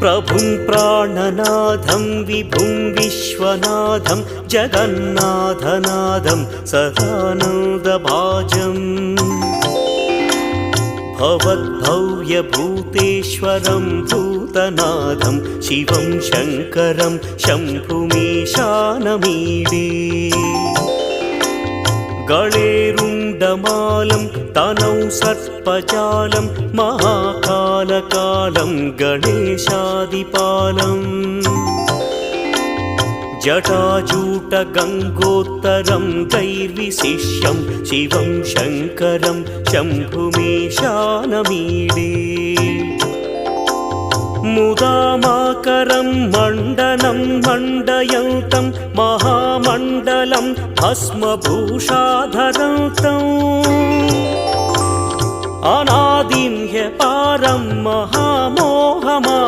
प्रभुं प्राणनाथं विभुं विश्वनाथं जगन्नाथनाथं सदानन्दभाजम् भवद्भव्यभूतेश्वरं भूतनाथं शिवं शङ्करं शम्भुमीशानमीडे गळेरुण्डमालं तनौ सर्पजालं महाकालकालं गणेशादिपालम् जटाजूटगङ्गोत्तरं दैर्विशिष्यं शिवं शङ्करं शम्भुमीशानमीडे मुदामाकरं मण्डनं मण्डयन्तं महामण्डलं भस्मभूषाधरन्तम् अनादिं ह्यपारं महामोहमा